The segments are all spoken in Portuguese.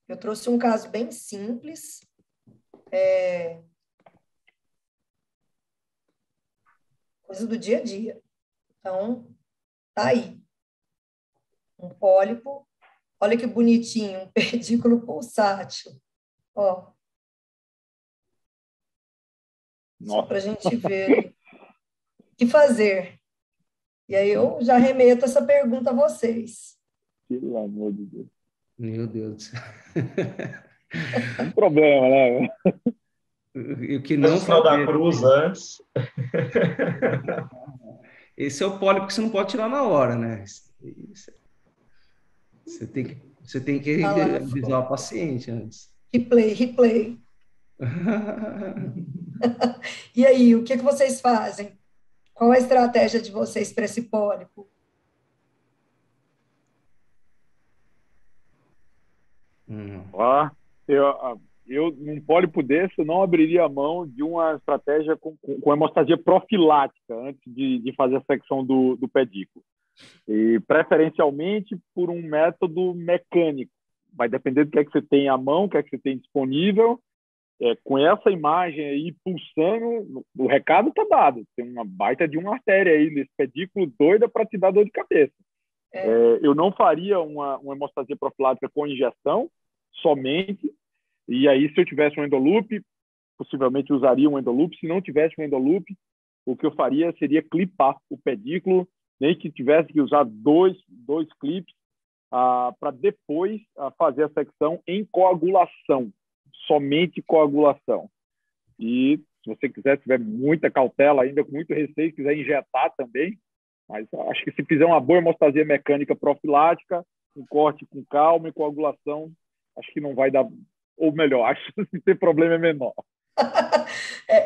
Eu trouxe um caso bem simples. Coisa do dia a dia. Então, tá aí. Um pólipo. Olha que bonitinho, um pedículo pulsátil. Ó. Só para a gente ver o que fazer. E aí eu já remeto essa pergunta a vocês. Pelo amor de Deus. Meu Deus do céu. Um problema, né? E o que não sinal da fazer. cruz antes. Esse é o pólipo que você não pode tirar na hora, né? Você tem que avisar o paciente antes. Replay. E aí, o que vocês fazem? Qual a estratégia de vocês para esse pólipo? Eu, num pólipo desse, não abriria a mão de uma estratégia com hemostasia profilática antes de fazer a secção do pedículo. E, preferencialmente, por um método mecânico. Vai depender do que é que você tem à mão, o que é que você tem disponível. Com essa imagem aí pulsando, o recado está dado. Tem uma baita de uma artéria aí nesse pedículo doida para te dar dor de cabeça. Eu não faria uma hemostasia profilática com injeção somente. E aí, se eu tivesse um endoloop, possivelmente usaria um endoloop. Se não tivesse um endoloop, o que eu faria seria clipar o pedículo, nem que tivesse que usar dois clipes para depois fazer a secção em coagulação, somente coagulação. E se você tiver muita cautela ainda, com muito receio, quiser injetar também, mas acho que se fizer uma boa hemostasia mecânica profilática, um corte com calma e coagulação, acho que não vai dar, ou melhor, acho que ter problema é menor.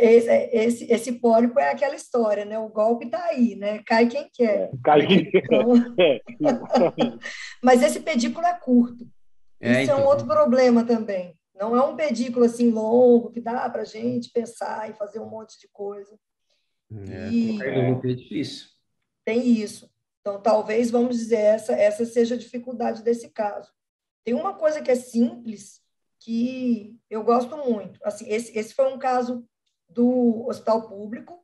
Esse pólipo é aquela história, né? O golpe está aí, né? Cai quem quer. Cai quem quer. Então... Mas esse pedículo é curto. Isso então. é um outro problema também. Não é um pedículo assim longo que dá para a gente pensar e fazer um monte de coisa. É difícil. Tem isso. Então, talvez, vamos dizer, essa seja a dificuldade desse caso. Tem uma coisa que é simples, que eu gosto muito. Assim, esse foi um caso do hospital público,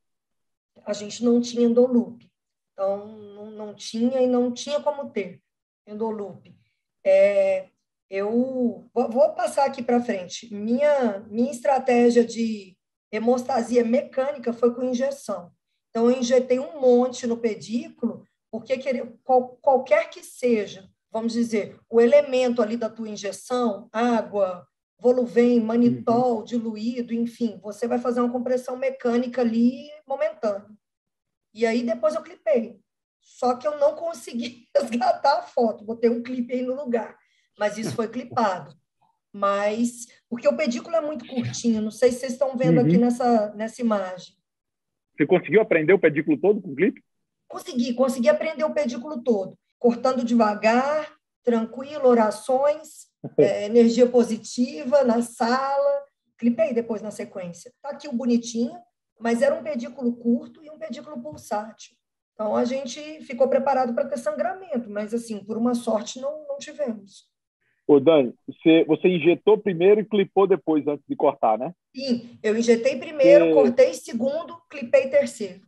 a gente não tinha endoloop. Então, não tinha e não tinha como ter endoloop. Eu vou passar aqui para frente. Minha estratégia de hemostasia mecânica foi com injeção. Então, eu injetei um monte no pedículo, porque qualquer que seja, vamos dizer, o elemento ali da tua injeção, água, Voluvem, manitol, diluído, enfim, você vai fazer uma compressão mecânica ali momentânea. E aí, depois eu clipei. Só que eu não consegui resgatar a foto, botei um clipe aí no lugar. Mas isso foi clipado. Mas, porque o pedículo é muito curtinho, não sei se vocês estão vendo aqui nessa imagem. Você conseguiu aprender o pedículo todo com o clipe? Consegui aprender o pedículo todo, cortando devagar, tranquilo, orações, energia positiva na sala, clipei depois na sequência. Está aqui o bonitinho, mas era um pedículo curto e um pedículo pulsátil. Então, a gente ficou preparado para ter sangramento, mas, assim, por uma sorte, não tivemos. Ô, Dani, você injetou primeiro e clipou depois, antes de cortar, né? Sim, eu injetei primeiro, cortei segundo, clipei terceiro.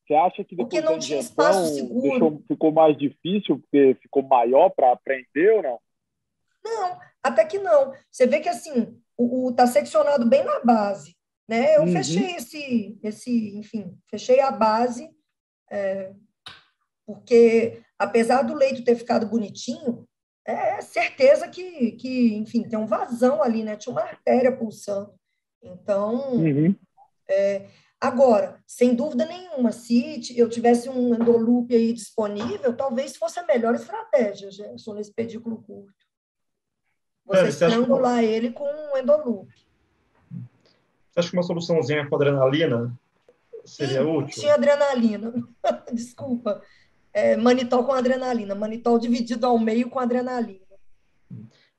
Você acha que depois porque não da tinha injeção espaço seguro. ficou mais difícil, porque ficou maior para aprender ou não? Não, até que não. Você vê que, assim, tá seccionado bem na base, né? Eu fechei enfim, fechei a base, porque, apesar do leito ter ficado bonitinho, é certeza que, enfim, tem um vazão ali, né? Tinha uma artéria pulsando. Então, agora, sem dúvida nenhuma, se eu tivesse um endoloop aí disponível, talvez fosse a melhor estratégia, Gerson, nesse pedículo curto. Você estrangular ele com um endoloop. Você acha que uma soluçãozinha com adrenalina seria útil? Tinha adrenalina. Desculpa. Manitol com adrenalina. Manitol dividido ao meio com adrenalina.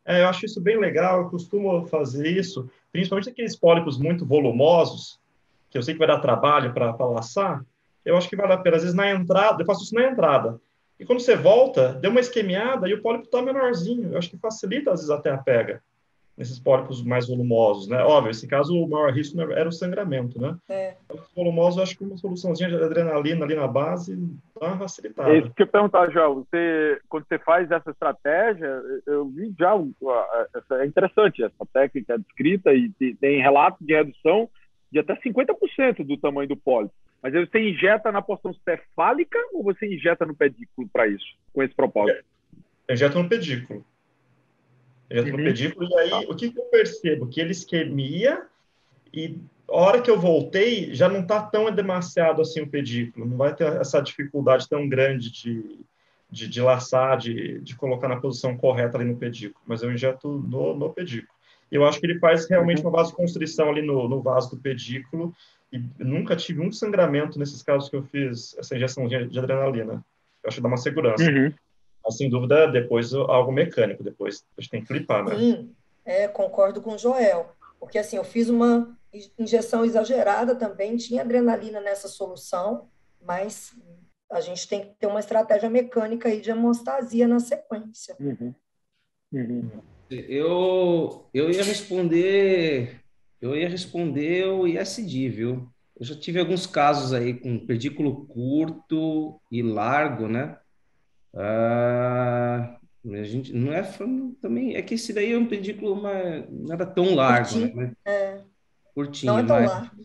Eu acho isso bem legal. Eu costumo fazer isso, principalmente aqueles pólipos muito volumosos, que eu sei que vai dar trabalho para laçar. Eu acho que vale a pena. Às vezes, na entrada, eu faço isso na entrada. E quando você volta, deu uma esquemiada e o pólipo está menorzinho. Eu acho que facilita, às vezes, até a pega. nesses pólipos mais volumosos, né? Óbvio, esse caso, o maior risco era o sangramento, né? Os volumosos, eu acho que uma soluçãozinha de adrenalina ali na base dá uma facilitada. Isso que eu ia perguntar, João, quando você faz essa estratégia, eu vi já, é interessante, essa técnica descrita e tem relatos de redução de até 50% do tamanho do pólipo. Mas aí você injeta na porção cefálica ou você injeta no pedículo para isso, com esse propósito? Injeta no pedículo. Injeta no pedículo, e aí o que eu percebo? Que ele isquemia e a hora que eu voltei, já não está tão demasiado assim o pedículo, não vai ter essa dificuldade tão grande de laçar, de colocar na posição correta ali no pedículo, mas eu injeto no pedículo. E eu acho que ele faz realmente uma vasoconstrição ali no vaso do pedículo, e nunca tive um sangramento nesses casos que eu fiz essa injeção de adrenalina. Eu acho que dá uma segurança. Mas, sem dúvida, depois algo mecânico, depois a gente tem que clipar, né? Sim, concordo com o Joel, porque assim, eu fiz uma injeção exagerada também, tinha adrenalina nessa solução, mas a gente tem que ter uma estratégia mecânica aí de hemostasia na sequência. Eu ia responder o ISD, viu? Eu já tive alguns casos aí com pedículo curto e largo, né? A gente não é também, é que esse daí é um pedículo não era tão largo, né? Curtinho, não é Curtinho, tão mas largo.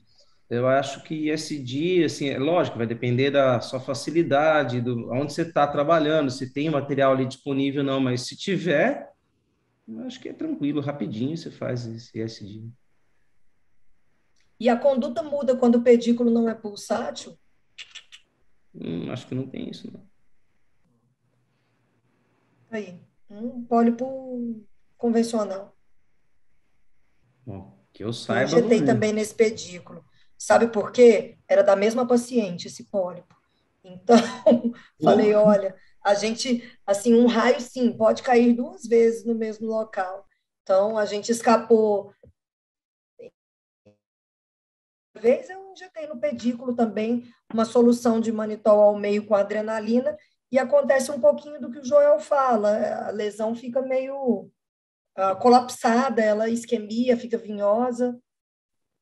eu acho que ISD, assim, é lógico, vai depender da sua facilidade, do onde você está trabalhando, se tem material ali disponível ou não, mas se tiver, eu acho que é tranquilo, rapidinho você faz esse ISD. E a conduta muda quando o pedículo não é pulsátil? Acho que não tem isso, não. Aí, um pólipo convencional. Bom, que eu Que saiba, não injetei é. também nesse pedículo. Sabe por quê? Era da mesma paciente esse pólipo. Então, falei, olha, a gente, assim, um raio, sim, pode cair 2 vezes no mesmo local. Então, a gente escapou. Uma vez eu injetei no pedículo também uma solução de manitol ao meio com adrenalina e acontece um pouquinho do que o Joel fala, a lesão fica meio colapsada, ela isquemia, fica vinhosa,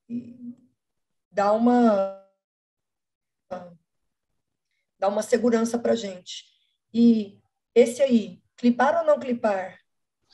e dá uma segurança para a gente. E esse aí, clipar ou não clipar?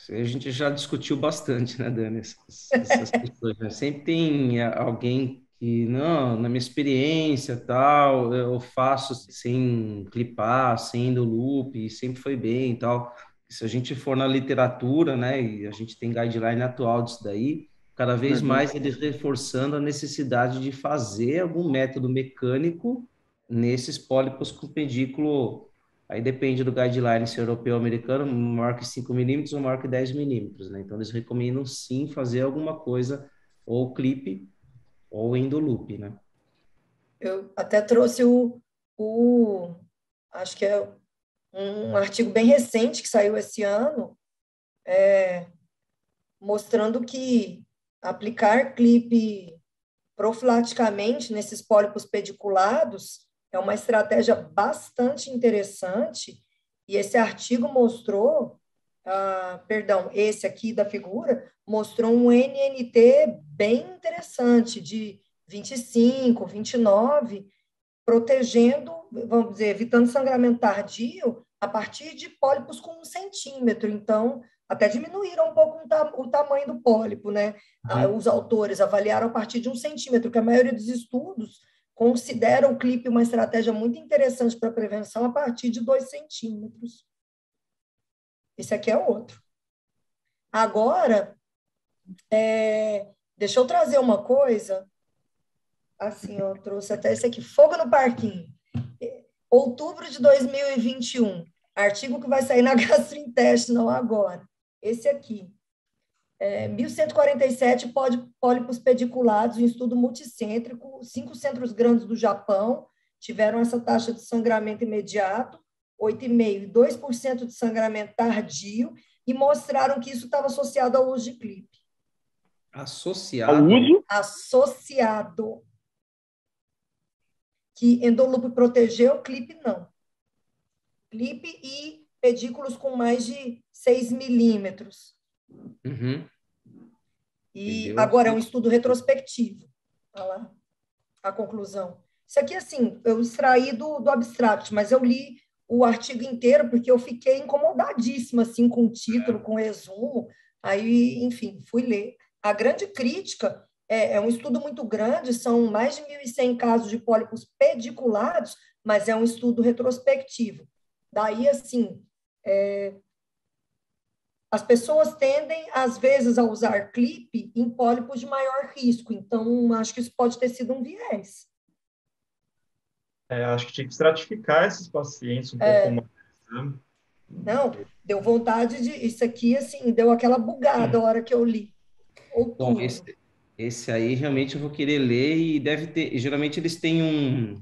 A gente já discutiu bastante, né, Dani, essas questões, né? Sempre tem alguém que, não, na minha experiência, tal, eu faço sem clipar, sem do loop, e sempre foi bem e tal. Se a gente for na literatura, né, e a gente tem guideline atual disso daí, cada vez mais eles reforçando a necessidade de fazer algum método mecânico nesses pólipos com pedículo. Aí depende do guideline, se é europeu ou americano, maior que 5 milímetros ou maior que 10 milímetros, né? Então, eles recomendam sim fazer alguma coisa, ou clipe, ou endoloop, né? Eu até trouxe acho que é um artigo bem recente que saiu esse ano, mostrando que aplicar clipe profilaticamente nesses pólipos pediculados é uma estratégia bastante interessante, e esse artigo mostrou, perdão, esse aqui da figura, mostrou um NNT bem interessante, de 25, 29, protegendo, vamos dizer, evitando sangramento tardio a partir de pólipos com 1 centímetro. Então, até diminuíram um pouco o tamanho do pólipo, né? Os autores avaliaram a partir de 1 centímetro, que a maioria dos estudos considera o clipe uma estratégia muito interessante para prevenção a partir de 2 centímetros. Esse aqui é outro. Agora, deixa eu trazer uma coisa. Assim, eu trouxe até esse aqui, Fogo no Parquinho. Outubro de 2021. Artigo que vai sair na Gastrointestinal agora. Esse aqui. 1.147 pólipos pediculados em estudo multicêntrico, 5 centros grandes do Japão tiveram essa taxa de sangramento imediato, 8,5% e 2% de sangramento tardio, e mostraram que isso estava associado ao uso de clipe. Associado? Ao uso? Associado. Que endoloop protegeu, clipe não. Clipe e pedículos com mais de 6 milímetros. E Entendeu? agora é um estudo retrospectivo. Olha lá, a conclusão. Isso aqui, assim, eu extraí do abstract, mas eu li o artigo inteiro porque eu fiquei incomodadíssima, assim, com o título, com o resumo. Aí, enfim, fui ler. A grande crítica é um estudo muito grande, são mais de 1.100 casos de pólipos pediculados, mas é um estudo retrospectivo. Daí, assim, as pessoas tendem, às vezes, a usar clipe em pólipos de maior risco. Então, acho que isso pode ter sido um viés. Acho que tinha que estratificar esses pacientes um pouco mais, né? Não, deu vontade de... Isso aqui, assim, deu aquela bugada a hora que eu li. Bom, Outubro. esse aí realmente eu vou querer ler e deve ter. Geralmente eles têm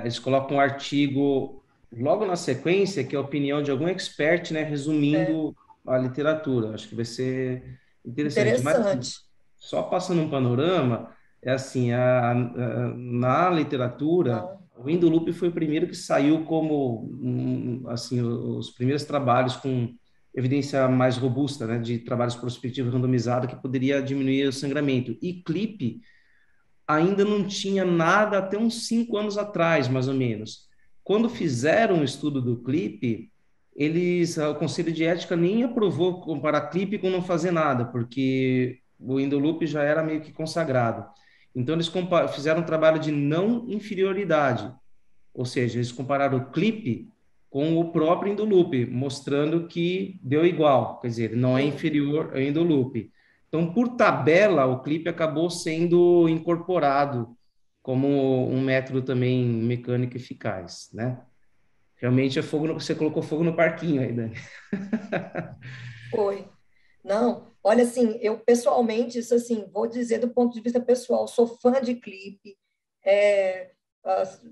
eles colocam um artigo logo na sequência, que é a opinião de algum expert, né, resumindo a literatura. Acho que vai ser interessante. Mas assim, Interessante. só passando um panorama, é assim, na literatura, Não. o Indolup foi o primeiro que saiu como, assim, os primeiros trabalhos com evidência mais robusta, né, de trabalhos prospectivos randomizados que poderia diminuir o sangramento. E CLIP ainda não tinha nada até uns 5 anos atrás, mais ou menos. Quando fizeram o estudo do CLIP, o Conselho de Ética nem aprovou comparar CLIP com não fazer nada, porque o Indolup já era meio que consagrado. Então, eles fizeram um trabalho de não inferioridade, ou seja, eles compararam o CLIP com o próprio Indolup, mostrando que deu igual, quer dizer, não é inferior ao Indolup. Então, por tabela, o CLIP acabou sendo incorporado como um método também mecânico eficaz, né? Realmente você colocou fogo no parquinho aí, Dani. Foi. Não, olha, assim, eu pessoalmente, isso assim, vou dizer do ponto de vista pessoal, sou fã de clipe. É, as-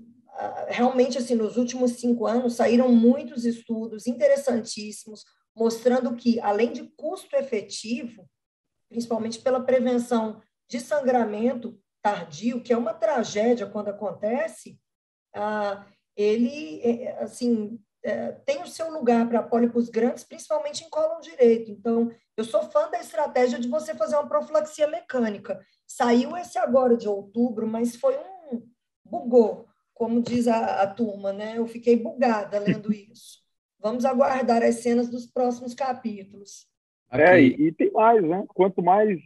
realmente, assim, nos últimos 5 anos saíram muitos estudos interessantíssimos, mostrando que, além de custo efetivo, principalmente pela prevenção de sangramento tardio, que é uma tragédia quando acontece, ele, assim, tem o seu lugar para pólipos grandes, principalmente em cólon direito. Então, eu sou fã da estratégia de você fazer uma profilaxia mecânica. Saiu esse agora de outubro, mas foi bugou, como diz a turma, né? Eu fiquei bugada lendo isso. Vamos aguardar as cenas dos próximos capítulos. Aqui, E tem mais, né? Quanto mais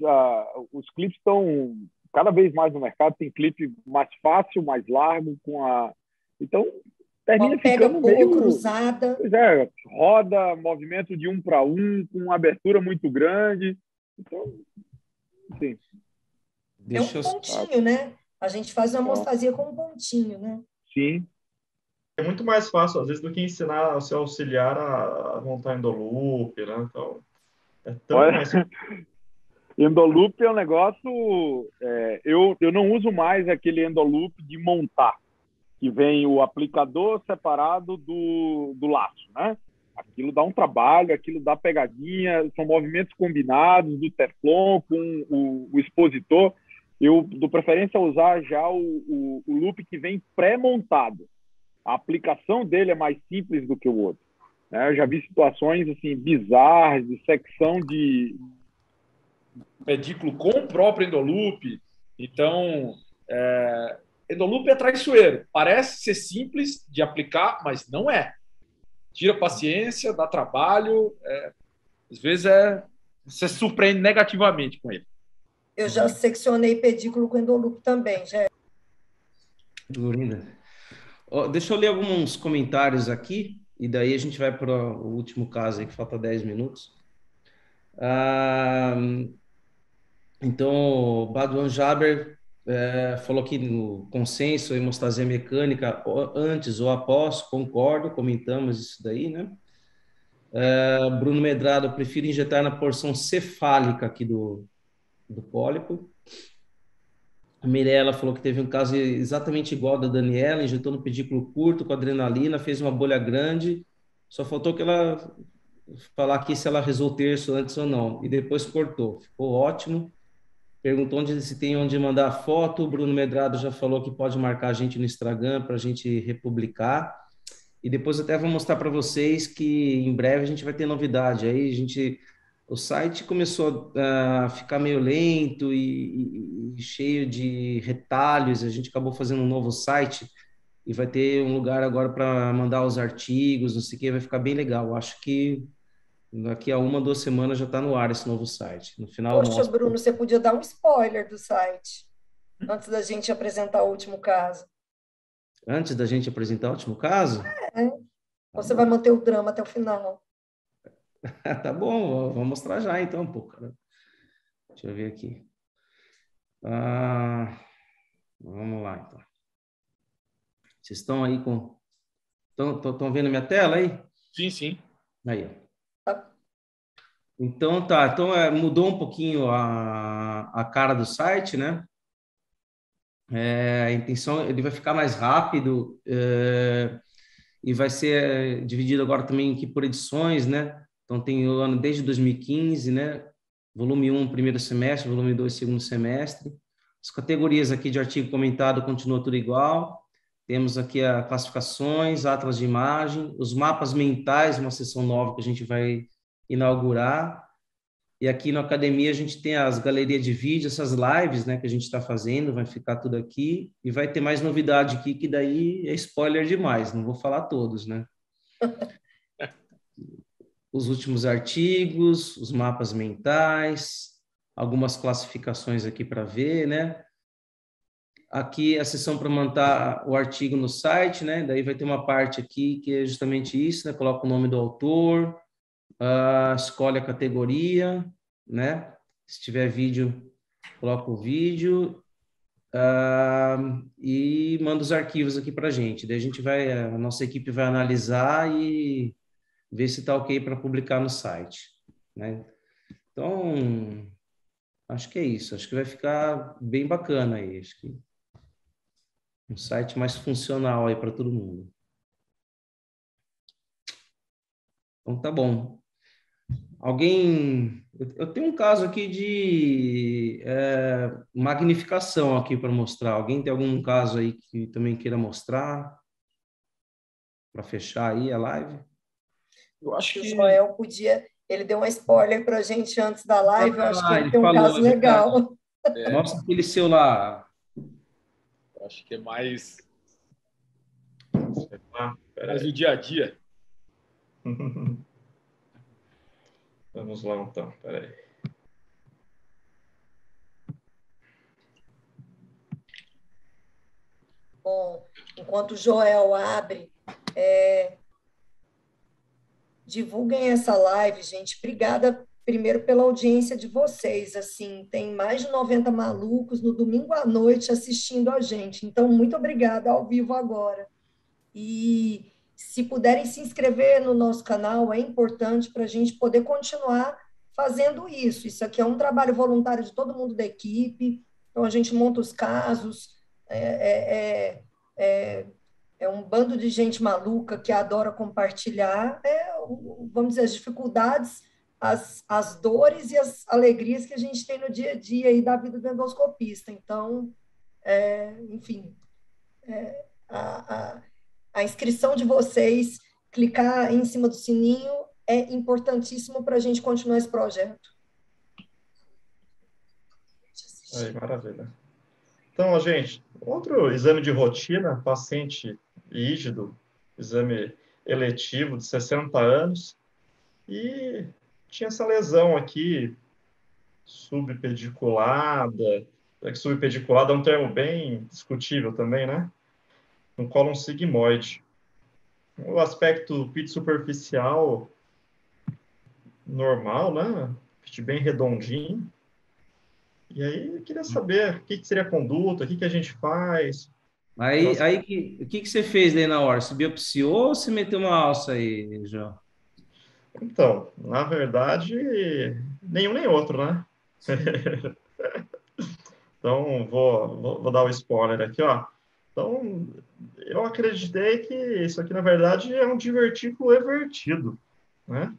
os clipes estão cada vez mais no mercado, tem clipe mais fácil, mais largo, então termina Uma pega ficando boa, meio, cruzada. pois é, roda, movimento de 1 para 1, com uma abertura muito grande. Então, sim. É deixa um eu pontinho, né? A gente faz uma Então, hemostasia com um pontinho, né? sim. É muito mais fácil, às vezes, do que ensinar o seu auxiliar a montar endoloop, né? Então, é tão Olha, mais... endoloop é um negócio. Eu não uso mais aquele endoloop de montar, que vem o aplicador separado do laço, né? Aquilo dá um trabalho, aquilo dá pegadinha, são movimentos combinados do Teflon com o expositor. Eu dou preferência a usar já o loop que vem pré-montado. A aplicação dele é mais simples do que o outro, né? Eu já vi situações assim bizarras de secção de pedículo com o próprio endoloop. Então, endoloop é traiçoeiro. Parece ser simples de aplicar, mas não é. Tira paciência, dá trabalho. Às vezes você se surpreende negativamente com ele. Eu já seccionei pedículo com endoloop também, já. Linda. Ó, deixa eu ler alguns comentários aqui, e daí a gente vai para o último caso aí, que falta 10 minutos. Ah, então, o Badwan Jaber falou que no consenso, hemostasia mecânica, antes ou após, concordo, comentamos isso daí, né? Bruno Medrado, eu prefiro injetar na porção cefálica aqui do pólipo. A Mirella falou que teve um caso exatamente igual da Daniela, injetou no pedículo curto com adrenalina, fez uma bolha grande, só faltou que ela falar aqui se ela rezou o terço antes ou não, e depois cortou. Ficou ótimo. Perguntou se tem onde mandar a foto. O Bruno Medrado já falou que pode marcar a gente no Instagram para a gente republicar. E depois até vou mostrar para vocês que em breve a gente vai ter novidade. Aí a gente o site começou a ficar meio lento e cheio de retalhos. A gente acabou fazendo um novo site e vai ter um lugar agora para mandar os artigos, não sei o que, vai ficar bem legal. Acho que daqui a 1, 2 semanas já está no ar esse novo site. No final eu Poxa, mostro. Bruno, você podia dar um spoiler do site antes da gente apresentar o último caso. Antes da gente apresentar o último caso? É. Tá Você vai bom. manter o drama até o final. Tá bom, vou mostrar já então, pô, cara. Deixa eu ver aqui. Vamos lá, então. Vocês estão aí com... Estão vendo minha tela aí? Sim, sim. Aí, ó. Tá? Então, tá. Então, mudou um pouquinho a cara do site, né? A intenção, ele vai ficar mais rápido e vai ser dividido agora também aqui por edições, né? Então, tem o ano desde 2015, né? Volume 1, primeiro semestre, volume 2, segundo semestre. As categorias aqui de artigo comentado continuam tudo igual. Temos aqui as classificações, atlas de imagem, os mapas mentais, uma seção nova que a gente vai inaugurar. E aqui na academia a gente tem as galerias de vídeo, essas lives, né, que a gente está fazendo, vai ficar tudo aqui. E vai ter mais novidade aqui, que daí é spoiler demais, não vou falar todos, né? Os últimos artigos, os mapas mentais, algumas classificações aqui para ver, né? Aqui a seção para montar o artigo no site, né? Daí vai ter uma parte aqui que é justamente isso, né? Coloca o nome do autor, escolhe a categoria, né? Se tiver vídeo, coloca o vídeo e manda os arquivos aqui para a gente. Daí a nossa equipe vai analisar e ver se está ok para publicar no site, né? Então, acho que é isso. Acho que vai ficar bem bacana aí. Acho que um site mais funcional aí para todo mundo. Então, tá bom. Alguém... Eu tenho um caso aqui de magnificação aqui para mostrar. Alguém tem algum caso aí que também queira mostrar? Para fechar aí a live? Eu acho O que Joel podia. Ele deu um spoiler para a gente antes da live. Eu acho que ele Ele tem um falou, caso é verdade. legal. Mostra aquele seu lá. eu acho que é mais Peraí. o dia a dia. Vamos lá, então. Peraí. Bom, enquanto o Joel abre, divulguem essa live, gente. Obrigada primeiro pela audiência de vocês. Assim, tem mais de 90 malucos no domingo à noite assistindo a gente. Então, muito obrigada ao vivo agora. E se puderem se inscrever no nosso canal, é importante para a gente poder continuar fazendo isso. Isso aqui é um trabalho voluntário de todo mundo da equipe. Então, a gente monta os casos. É um bando de gente maluca que adora compartilhar, vamos dizer, as dificuldades, as dores e as alegrias que a gente tem no dia a dia aí da vida do endoscopista. Então, enfim, a, a, a inscrição de vocês, clicar em cima do sininho, é importantíssimo para a gente continuar esse projeto. Aí, maravilha. Então, gente, outro exame de rotina, paciente rígido, exame eletivo de 60 anos, e tinha essa lesão aqui, subpediculada. Subpediculada é um termo bem discutível também, né? Um cólon sigmoide. O aspecto pit superficial normal, né? Pit bem redondinho. E aí, eu queria saber o que seria a conduta, o que a gente faz. O que você fez daí na hora? Você biopsiou ou você meteu uma alça aí, João? Então, na verdade, nenhum nem outro, né? Então, vou dar o spoiler aqui, ó. Então, eu acreditei que isso aqui, na verdade, é um divertículo evertido, né?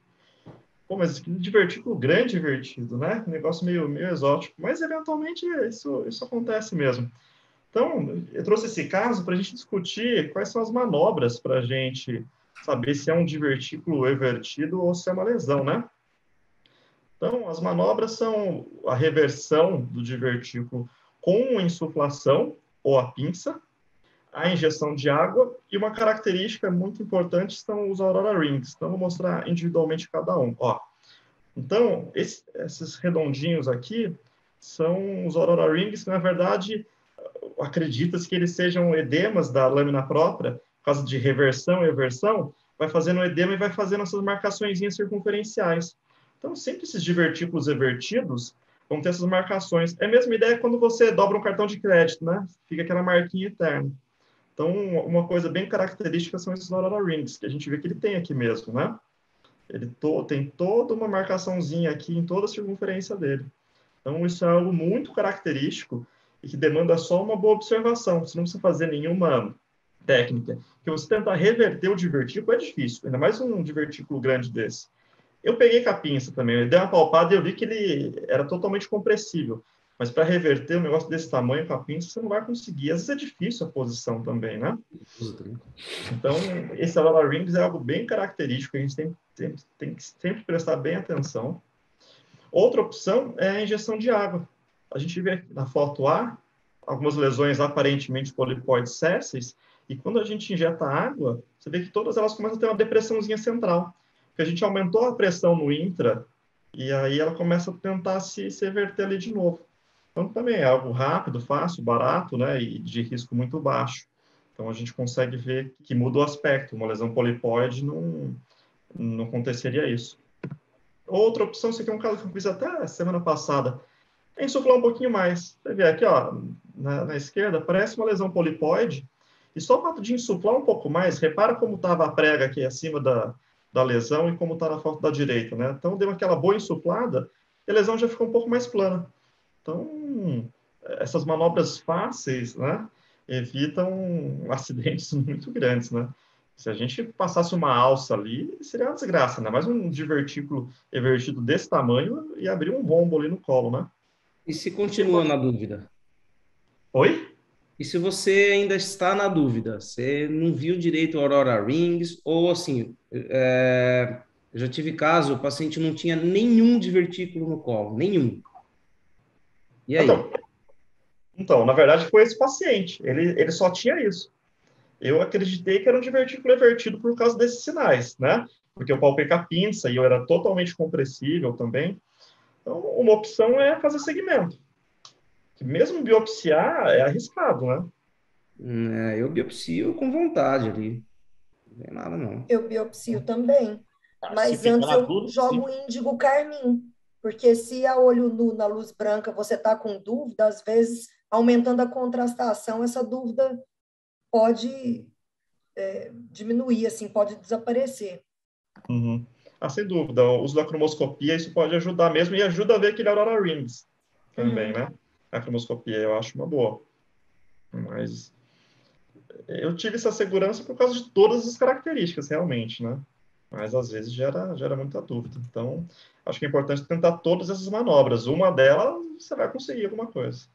Pô, mas divertículo grande divertido, né? Um negócio meio exótico. Mas, eventualmente, isso acontece mesmo. Então, eu trouxe esse caso para a gente discutir quais são as manobras para a gente saber se é um divertículo evertido ou se é uma lesão, né? Então, as manobras são a reversão do divertículo com insuflação ou a pinça, a injeção de água, e uma característica muito importante são os Aurora Rings. Então, vou mostrar individualmente cada um. Ó, então, esses redondinhos aqui são os Aurora Rings, que, na verdade, acredita-se que eles sejam edemas da lâmina própria, por causa de reversão e eversão, vai fazendo o edema e vai fazendo essas marcaçõezinhas circunferenciais. Então, sempre esses divertículos evertidos vão ter essas marcações. É a mesma ideia quando você dobra um cartão de crédito, né? Fica aquela marquinha eterna. Então, uma coisa bem característica são esses Aurora Rings, que a gente vê que ele tem aqui mesmo, né? Ele tem toda uma marcaçãozinha aqui em toda a circunferência dele. Então, isso é algo muito característico e que demanda só uma boa observação. Você não precisa fazer nenhuma técnica. Porque você tentar reverter o divertículo é difícil, ainda mais um divertículo grande desse. Eu peguei com a pinça também, eu dei uma palpada e eu vi que ele era totalmente compressível. Mas para reverter um negócio desse tamanho com a pinça, você não vai conseguir. Às vezes é difícil a posição também, né? Então, esse Aurora Rings é algo bem característico, a gente tem que sempre prestar bem atenção. Outra opção é a injeção de água. A gente vê aqui na foto A algumas lesões aparentemente polipoides sésseis, e quando a gente injeta água, você vê que todas elas começam a ter uma depressãozinha central, porque a gente aumentou a pressão no intra, e aí ela começa a tentar se reverter ali de novo. Então, também é algo rápido, fácil, barato, né, e de risco muito baixo. Então, a gente consegue ver que muda o aspecto. Uma lesão polipoide não aconteceria isso. Outra opção, isso aqui é um caso que eu fiz até semana passada, é insuflar um pouquinho mais. Você vê aqui, ó, na esquerda, parece uma lesão polipoide, e só o fato de insuflar um pouco mais, repara como estava a prega aqui acima da lesão e como está na foto da direita, né? Então, deu aquela boa insuflada e a lesão já ficou um pouco mais plana. Então, essas manobras fáceis, né, evitam acidentes muito grandes, né? Se a gente passasse uma alça ali, seria uma desgraça, né? Mais um divertículo evertido desse tamanho e abrir um rombo ali no colo, né? E se continua na dúvida? Oi? E se você ainda está na dúvida, você não viu direito o Aurora Rings, ou assim, eu já tive caso, o paciente não tinha nenhum divertículo no colo, nenhum. E aí? Então, na verdade, foi esse paciente. Ele só tinha isso. Eu acreditei que era um divertículo evertido por causa desses sinais, né? Porque eu palpei com a pinça e eu era totalmente compressível também. Então, uma opção é fazer segmento. Que mesmo biopsiar é arriscado, né? Eu biopsio com vontade ali. Não tem nada, não. Eu biopsio também. Se Mas ficar antes na eu dúvida, jogo índigo carmim. Porque se a olho nu na luz branca você está com dúvida, às vezes, aumentando a contrastação, essa dúvida pode diminuir, assim, pode desaparecer. Uhum. Sem dúvida. O uso da cromoscopia, isso pode ajudar mesmo, e ajuda a ver aquele Aurora Rings também, né? A cromoscopia eu acho uma boa. Mas eu tive essa segurança por causa de todas as características, realmente, né? Mas às vezes gera muita dúvida. Então, acho que é importante tentar todas essas manobras. Uma delas, você vai conseguir alguma coisa.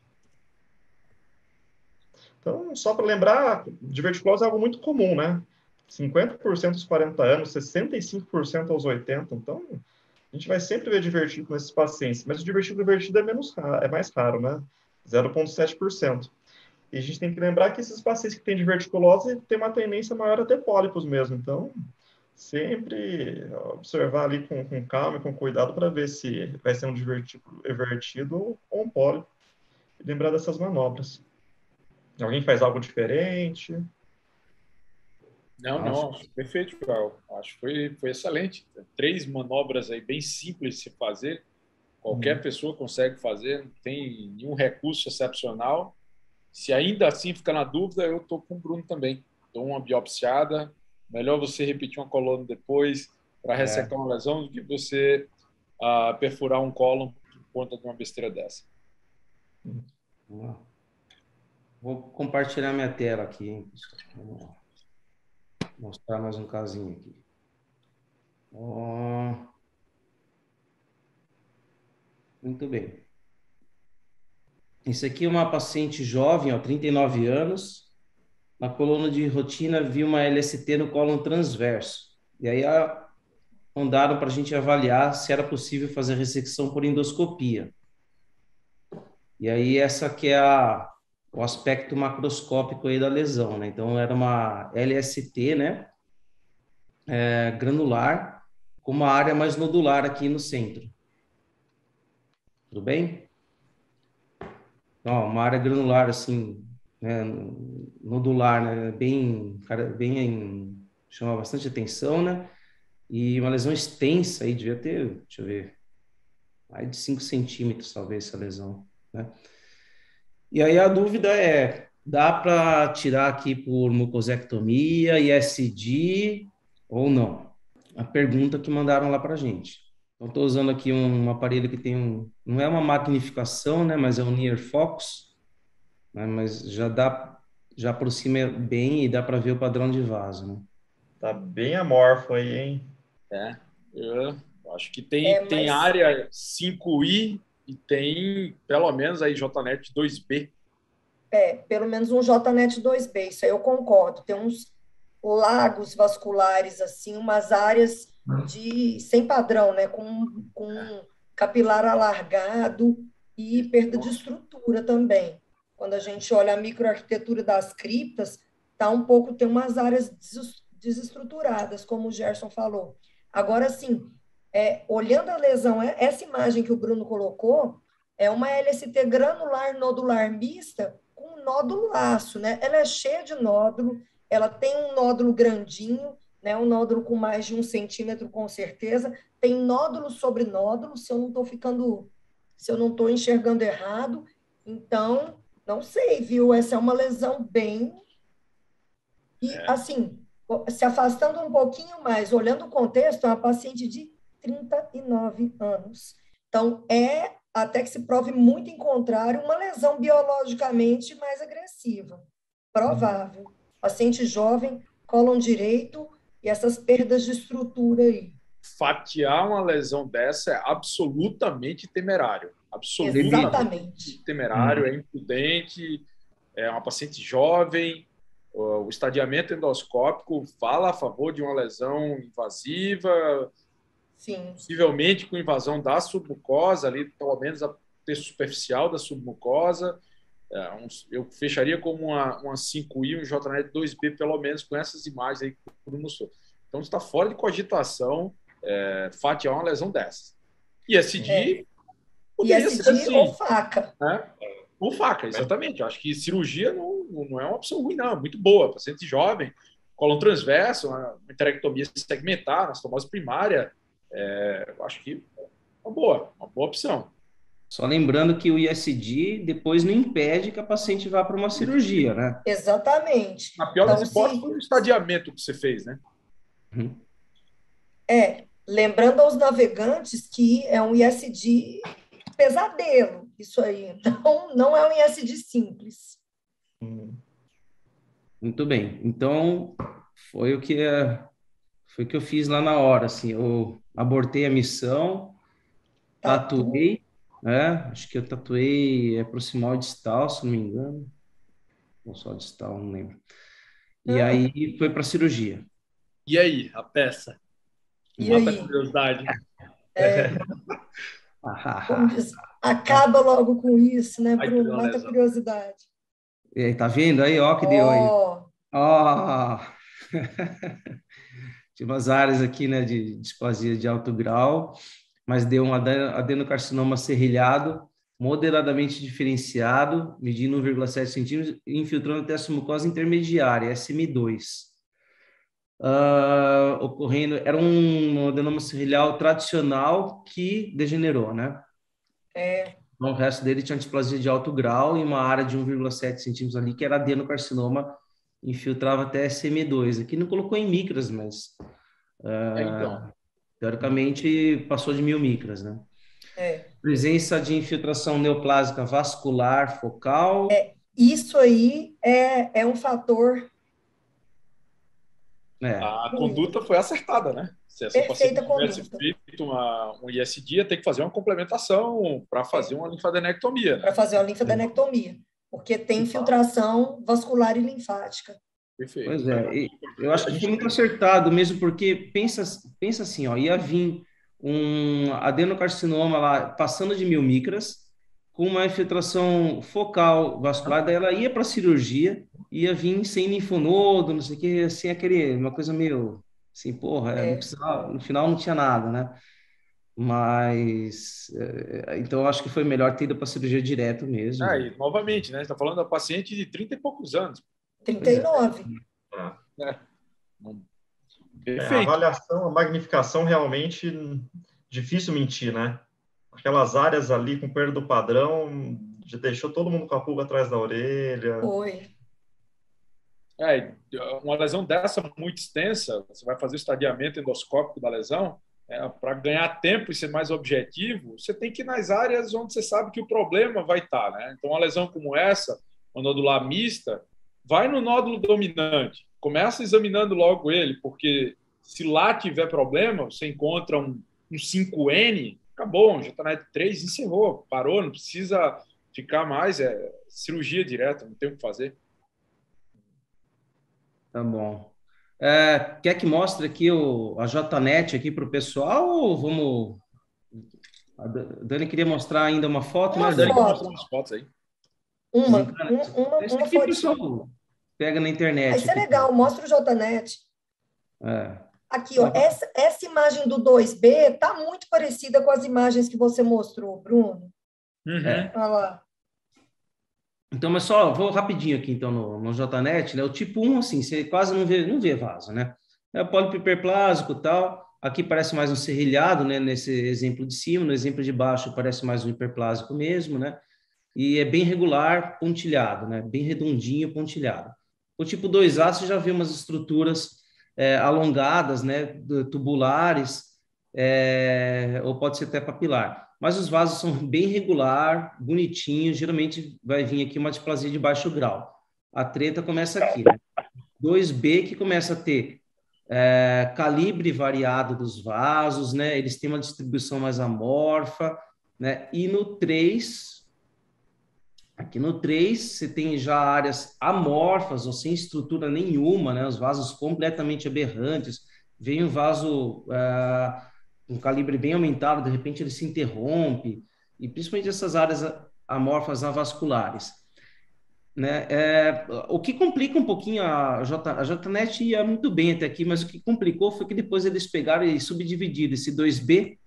Então, só para lembrar, diverticulose é algo muito comum, né? 50% aos 40 anos, 65% aos 80. Então, a gente vai sempre ver divertículo nesses pacientes. Mas o divertículo invertido é mais raro, né? 0,7%. E a gente tem que lembrar que esses pacientes que têm diverticulose têm uma tendência maior a ter pólipos mesmo. Então, sempre observar ali com calma e com cuidado para ver se vai ser um divertículo evertido ou um pólipo. E lembrar dessas manobras. Alguém faz algo diferente? Não, perfeito, Joel. Acho que foi excelente. 3 manobras aí bem simples de se fazer. Qualquer pessoa consegue fazer, não tem nenhum recurso excepcional. Se ainda assim ficar na dúvida, eu estou com o Bruno também. Dou uma biopsiada. Melhor você repetir uma coluna depois para ressecar uma lesão do que você perfurar um cólon por conta de uma besteira dessa. Vou compartilhar minha tela aqui, hein, pessoal. Vou mostrar mais um casinho aqui. Muito bem. Isso aqui é uma paciente jovem, 39 anos. Na coluna de rotina, vi uma LST no cólon transverso. E aí, mandaram para a gente avaliar se era possível fazer a ressecção por endoscopia. E aí essa que é o aspecto macroscópico aí da lesão, né? Então era uma LST, né? Granular, com uma área mais nodular aqui no centro. Tudo bem? Então, uma área granular assim, né? Nodular, né? Chama bastante atenção, né? E uma lesão extensa aí, devia ter, deixa eu ver, mais de 5 centímetros, talvez, essa lesão, né? E aí a dúvida é, dá para tirar aqui por mucosectomia, ISD ou não? A pergunta que mandaram lá para a gente. Então, estou usando aqui um aparelho que tem não é uma magnificação, né, mas é um near focus, né, mas já aproxima bem e dá para ver o padrão de vaso, né? Tá bem amorfo aí, hein? Eu acho que tem área 5i e tem pelo menos aí JNet 2B. Pelo menos um JNet 2B, isso aí eu concordo. Tem uns lagos vasculares, assim, umas áreas sem padrão, né? Com capilar alargado e perda de estrutura também. Quando a gente olha a microarquitetura das criptas, tem umas áreas desestruturadas, como o Gerson falou. Agora, sim, olhando a lesão, essa imagem que o Bruno colocou é uma LST granular nodular mista com um nódulo laço, né? Ela é cheia de nódulo, ela tem um nódulo grandinho, né? Um nódulo com mais de 1 centímetro, com certeza. Tem nódulo sobre nódulo, se eu não estou enxergando errado. Então, não sei, viu? Essa é uma lesão bem... E, assim, se afastando um pouquinho mais, olhando o contexto, é uma paciente de 39 anos. Então, até que se prove muito em contrário, uma lesão biologicamente mais agressiva. Provável. Paciente jovem, cólon direito e essas perdas de estrutura aí. Fatiar uma lesão dessa é absolutamente temerário. Absolutamente Exatamente. temerário, é imprudente, é uma paciente jovem. O estadiamento endoscópico fala a favor de uma lesão invasiva, Sim. possivelmente com invasão da submucosa, ali, pelo menos a texto superficial da submucosa. Eu fecharia como uma 5i, um JNet 2B, pelo menos, com essas imagens aí que o Bruno mostrou. Então, está fora de cogitação fatiar uma lesão dessa. ISD poderia ISD ser assim. ou faca. Né? Ou faca, exatamente. Eu acho que cirurgia não é uma opção ruim, não. É muito boa. Paciente jovem, cólon transverso, uma enterectomia segmentar, anastomose primária. Eu acho que é uma boa opção. Só lembrando que o ISD depois não impede que a paciente vá para uma cirurgia, né? Exatamente. Na pior das hipóteses, foi o estadiamento que você fez, né? Uhum. Lembrando aos navegantes que é um ISD pesadelo, isso aí. Então, não é um ISD simples. Muito bem. Então, foi o que eu fiz lá na hora, assim. Eu abortei a missão, tatuei, né? Acho que eu tatuei proximal e distal, se não me engano. Ou só distal, não lembro. E aí foi para cirurgia. E aí, a peça? E Mata aí? a curiosidade. Como diz, acaba logo com isso, né, Ai, Bruno? Mata a curiosidade. E aí, tá vendo aí? Ó, que deu aí. Ó! Tinha umas áreas aqui, né, de displasia de alto grau, mas deu um adenocarcinoma serrilhado, moderadamente diferenciado, medindo 1,7 centímetros, infiltrando até a submucosa intermediária, SM2. Ocorrendo, era um adenoma serrilhal tradicional que degenerou, né? Então, o resto dele tinha displasia de alto grau e uma área de 1,7 centímetros ali, que era adenocarcinoma, infiltrava até SM2. Aqui não colocou em micras, mas Então. teoricamente passou de 1.000 micras, né? Presença de infiltração neoplásica vascular focal. Isso aí é um fator. A conduta foi acertada, né? Se essa Perfeita paciente tivesse conduta. feito um ISD, ia ter que fazer uma complementação para fazer uma linfadenectomia. Né? Para fazer uma linfadenectomia, porque tem infiltração vascular e linfática. Perfeito. Pois é, eu acho que foi muito acertado mesmo, porque pensa assim, ó, ia vir um adenocarcinoma lá passando de 1.000 micras, com uma infiltração focal vascular, daí ela ia para a cirurgia, ia vir sem linfonodo, não sei o que, assim, uma coisa meio assim, porra, não É, precisava, no final não tinha nada, né? Mas, então eu acho que foi melhor ter ido para a cirurgia direto mesmo. E novamente, né? Você está falando da paciente de 30 e poucos anos. 39. Né? A Perfeito. avaliação, a magnificação realmente difícil mentir, né? Aquelas áreas ali com perda do padrão já deixou todo mundo com a pulga atrás da orelha. Foi. Uma lesão dessa muito extensa, você vai fazer o estadiamento endoscópico da lesão, para ganhar tempo e ser mais objetivo, você tem que ir nas áreas onde você sabe que o problema vai estar, né? Então, uma lesão como essa, uma nodular mista, vai no nódulo dominante, começa examinando logo ele, porque se lá tiver problema, você encontra um 5N, acabou, um JNET 3, encerrou, parou, não precisa ficar mais, cirurgia direta, não tem o que fazer. Tá bom. Quer que mostre aqui a JNET aqui para o pessoal ou vamos... A Dani queria mostrar ainda uma foto, Uma né, Dani? foto. Mostrar umas fotos aí. Esse Uma aqui o fotinha. pessoal pega na internet. Isso é aqui. legal, mostra o JNET. É. Aqui, ó, essa imagem do 2B está muito parecida com as imagens que você mostrou, Bruno. É. Olha lá. Então, mas só, vou rapidinho aqui, então, no JNET, né? O tipo 1, assim, você quase não vê vaso, né? É pólipo hiperplásico e tal. Aqui parece mais um serrilhado, né? Nesse exemplo de cima, no exemplo de baixo parece mais um hiperplásico mesmo, né? E é bem regular, pontilhado, né? Bem redondinho, pontilhado. O tipo 2A, você já vê umas estruturas alongadas, né? Tubulares, ou pode ser até papilar. Mas os vasos são bem regular, bonitinhos, geralmente vai vir aqui uma displasia de baixo grau. A treta começa aqui, né? 2B que começa a ter calibre variado dos vasos, né? Eles têm uma distribuição mais amorfa, né? E no 3, aqui no 3, você tem já áreas amorfas ou sem estrutura nenhuma, né? Os vasos completamente aberrantes. Vem um vaso um calibre bem aumentado, de repente ele se interrompe, e principalmente essas áreas amorfas avasculares. Né? O que complica um pouquinho a JNET ia muito bem até aqui, mas o que complicou foi que depois eles pegaram e subdividiram esse 2B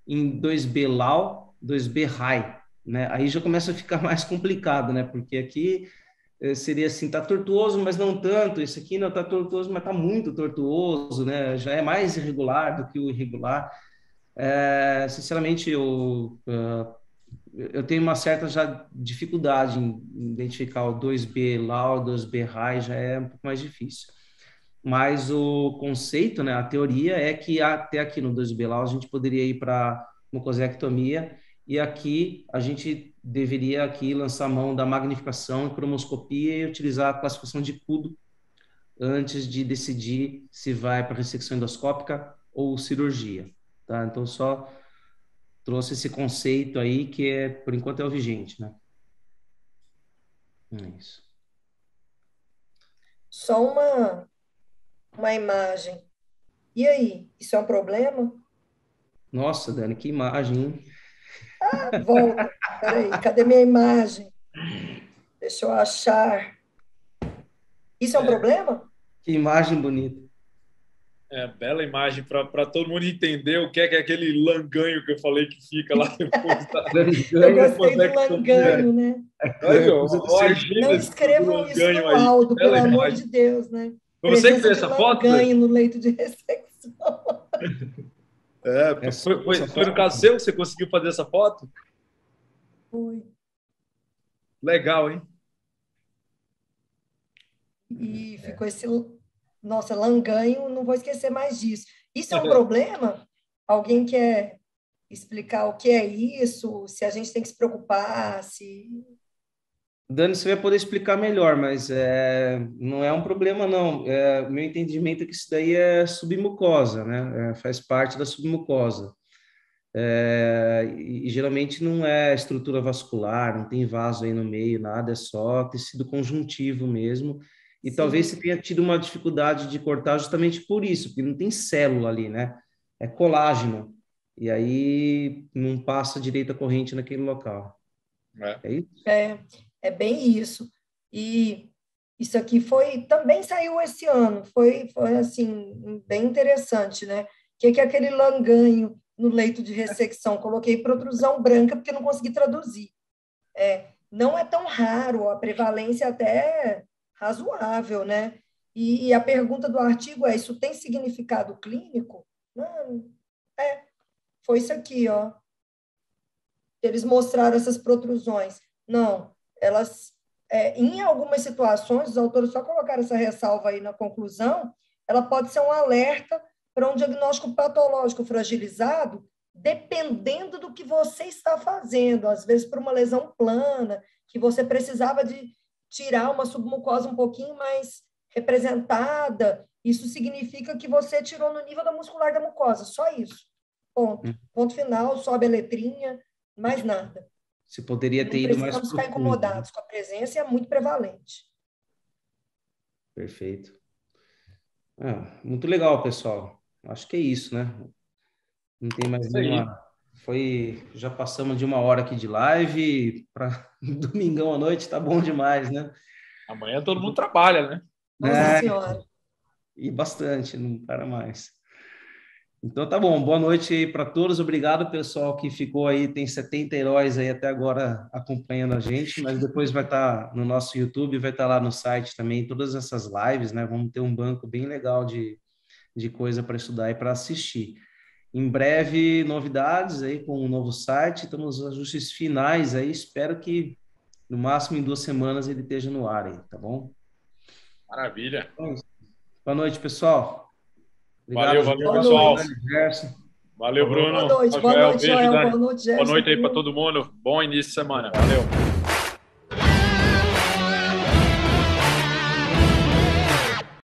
em 2B Low, 2B High, né? Aí já começa a ficar mais complicado, né? Porque aqui seria assim, tá tortuoso, mas não tanto. Esse aqui não tá tortuoso, mas tá muito tortuoso, né? Já é mais irregular do que o irregular. Sinceramente, eu tenho uma certa já dificuldade em identificar o 2B Low, 2B High, já é um pouco mais difícil. Mas o conceito, né, a teoria é que até aqui no 2B Low a gente poderia ir para mucosectomia, e aqui a gente deveria aqui lançar a mão da magnificação e cromoscopia e utilizar a classificação de Kudo antes de decidir se vai para ressecção endoscópica ou cirurgia, tá? Então só trouxe esse conceito aí que por enquanto é o vigente, né? É isso. Só uma imagem. E aí, isso é um problema? Nossa, Dani, que imagem, hein? Volta. Peraí, cadê minha imagem? Deixa eu achar. Isso é um problema? Que imagem bonita. Bela imagem para todo mundo entender o que é aquele langanho que eu falei que fica lá depois Eu gostei do langanho, né? Não escrevam isso no laudo, pelo amor de Deus, né? Foi você que fez essa foto? Langanho no leito de ressecção. Foi no caso seu que você conseguiu fazer essa foto? Foi. Legal, hein? E ficou esse... Nossa, langanho, não vou esquecer mais disso. Isso é um problema? Alguém quer explicar o que é isso? Se a gente tem que se preocupar? Dani, você vai poder explicar melhor, mas não é um problema, não. Meu entendimento é que isso daí é submucosa, né? Faz parte da submucosa. E geralmente não é estrutura vascular, não tem vaso aí no meio, nada, é só tecido conjuntivo mesmo. E Sim. talvez você tenha tido uma dificuldade de cortar justamente por isso, porque não tem célula ali, né? É colágeno. E aí não passa direito a corrente naquele local. É isso? É bem isso. E isso aqui também saiu esse ano, foi assim, bem interessante, né? O que é aquele langanho no leito de ressecção? Coloquei protrusão branca porque não consegui traduzir. Não é tão raro, a prevalência até é razoável, né? E a pergunta do artigo é: isso tem significado clínico? Não, foi isso aqui, ó. Eles mostraram essas protrusões. Não, elas, em algumas situações, os autores só colocaram essa ressalva aí na conclusão, ela pode ser um alerta para um diagnóstico patológico fragilizado, dependendo do que você está fazendo, às vezes por uma lesão plana, que você precisava de tirar uma submucosa um pouquinho mais representada, isso significa que você tirou no nível da muscular da mucosa, só isso. Ponto. Ponto final, sobe a letrinha, mais nada. Você poderia ter Não ido mais precisamos ficar profundo. incomodados com a presença, é muito prevalente. Perfeito. Muito legal, pessoal. Acho que é isso, né? Não tem mais Isso aí. nenhuma. Já passamos de 1 hora aqui de live. Para domingão à noite tá bom demais, né? Amanhã todo mundo trabalha, né? Nossa Senhora. E bastante, não para mais. Então tá bom, boa noite aí para todos. Obrigado, pessoal, que ficou aí. Tem 70 heróis aí até agora acompanhando a gente, mas depois vai estar no nosso YouTube, vai estar lá no site também, todas essas lives, né? Vamos ter um banco bem legal de coisa para estudar e para assistir. Em breve, novidades aí com um novo site, estamos nos ajustes finais aí. Espero que no máximo em 2 semanas ele esteja no ar aí, tá bom? Maravilha. Boa noite, pessoal. Valeu, Joel. pessoal. Gerson. Valeu, Bruno. Boa noite, Joel. Beijo, Joel. Dani. Boa noite, Gerson. Boa noite aí para todo mundo. Bom início de semana. Valeu.